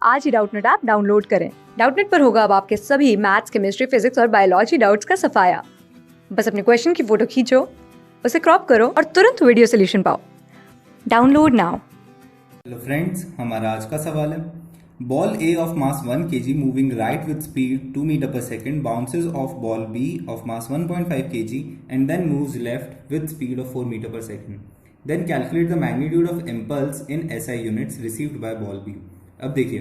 आज ही Doubtnut app download करें। डाउटनट पर होगा अब आपके सभी मैथ्स, केमिस्ट्री, फिजिक्स और बायोलॉजी डाउट्स का सफाया। बस अपने क्वेश्चन की फोटो खींचो, उसे क्रॉप करो और तुरंत वीडियो सोल्यूशन पाओ। Download now. हेलो फ्रेंड्स, हमारा आज का सवाल है ball A of mass 1 kg moving right with speed 2 metre per second bounces off ball B of mass 1.5 kg and then moves left with speed of 4 metre per second. Then calculate the magnitude of impulse in SI units received by ball B. अब देखिए,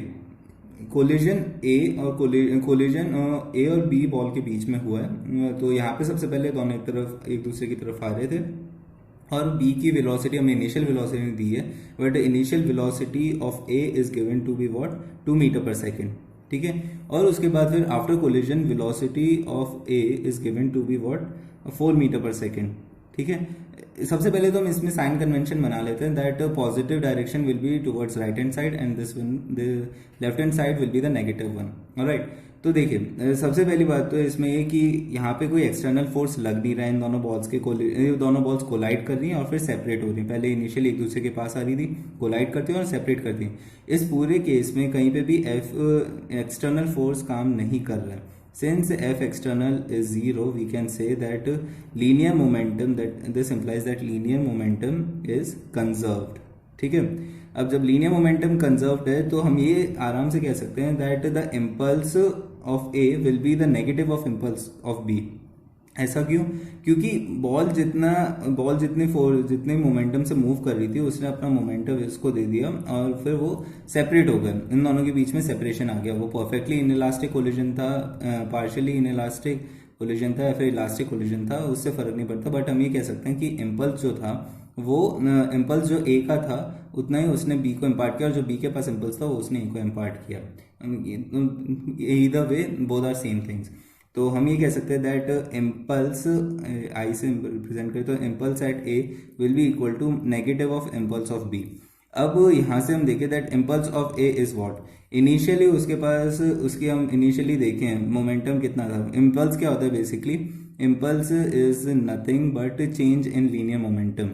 collision ए और B ball के बीच में हुआ है। तो यहाँ पे सबसे पहले दोनों एक दूसरे की तरफ आ रहे थे और बी की वेलोसिटी हमें इनिशियल वेलोसिटी दी है, but initial velocity of A is given to be what 2 metre per second. ठीक है, और उसके बाद फिर after collision velocity of A is given to be what 4 metre per second. ठीक है, सबसे पहले तो हम इसमें साइन कन्वेंशन बना लेते हैं that positive direction will be towards right hand side and this one the left hand side will be the negative one. Alright, तो देखिए सबसे पहली बात तो इसमें ये कि यहाँ पे कोई एक्सटर्नल फोर्स लग नहीं रहा है इन दोनों बॉल्स के, दोनों बॉल्स कोलाइड कर रही हैं और फिर सेपरेट हो रही हैं। पहले इनिशियली एक दूसरे के पास आ रही थी, कोलाइड करती हैं और सेपरेट करती हैं। इस पूरे केस में कहीं पे भी एक्सटर्नल फोर्स काम नहीं कर रहा है। Since F external is 0, we can say that linear momentum, that this implies that linear momentum is conserved. ठीक है, अब जब linear momentum conserved है तो हम ये आराम से कह सकते हैं that the impulse of A will be the negative of impulse of B. ऐसा क्यों? क्योंकि बॉल जितने मोमेंटम से मूव कर रही थी उसने अपना मोमेंटम इसको दे दिया और फिर वो सेपरेट हो गए। इन दोनों के बीच में सेपरेशन आ गया। वो परफेक्टली इनइलास्टिक कोलिजन था, पार्शियली इनइलास्टिक कोलिजन था या फिर इलास्टिक कोलिजन था, उससे फर्क नहीं पड़ता। बट हम ये कह सकते हैं कि इम्पल्स जो था वो इम्पल्स जो ए का था उतना ही उसने बी को इम्पार्ट किया और जो बी के पास इम्पल्स था वो उसने ए को इम्पार्ट किया। Either way both are same things. तो हम ये कह सकते हैं दैट इम्पल्स आई से रिप्रेजेंट करें तो impulse at A will be equal to negative of impulse of B. अब यहाँ से हम देखें that impulse of A is what initially उसके पास उसकी हम इनिशियली देखें मोमेंटम कितना था। इम्पल्स क्या होता है basically? Impulse is nothing but change in linear momentum.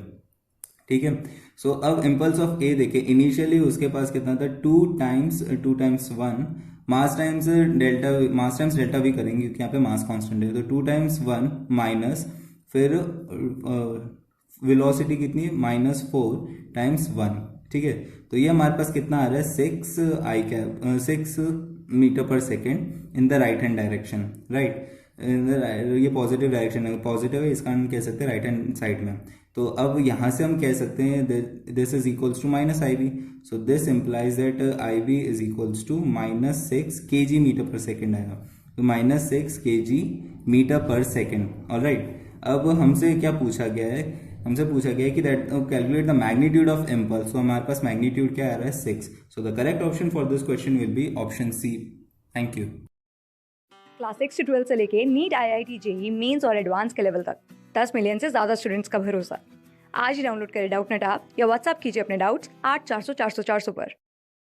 ठीक है, सो अब इम्पल्स ऑफ ए देखें, इनिशियली उसके पास कितना था 2 टाइम्स 1 मास टाइम्स डेल्टा भी करेंगे क्योंकि यहाँ पे मास कांस्टेंट है। तो 2 टाइम्स 1 माइनस फिर वेलोसिटी कितनी है -4 टाइम्स 1। ठीक है, तो ये हमारे पास कितना आ रहा है 6 metre per second in the right hand direction. Right, ये पॉजिटिव डायरेक्शन है, पॉजिटिव है, इसका हम कह सकते हैं राइट हैंड साइड में। तो अब यहां से हम कह सकते हैं this is equals to -IB। So this implies that IB is equals to -6 kg metre per second आएगा। तो -6 kg metre per second. Alright, अब हमसे क्या पूछा गया है? हमसे पूछा गया है कि that calculate the magnitude of impulse. तो हमारे पास मैग्नीट्यूड क्या आ रहा है 6। So the correct option for this question will be option C. Thank you. Class 6 से 12 से लेके नीट, IIT JEE मेंस और एडवांस के लेवल तक 10 मिलियन से ज्यादा स्टूडेंट्स का भरोसा। आज ही डाउनलोड करें डाउटनट ऐप या व्हाट्सएप कीजिए अपने डाउट्स 8400 400 400 पर।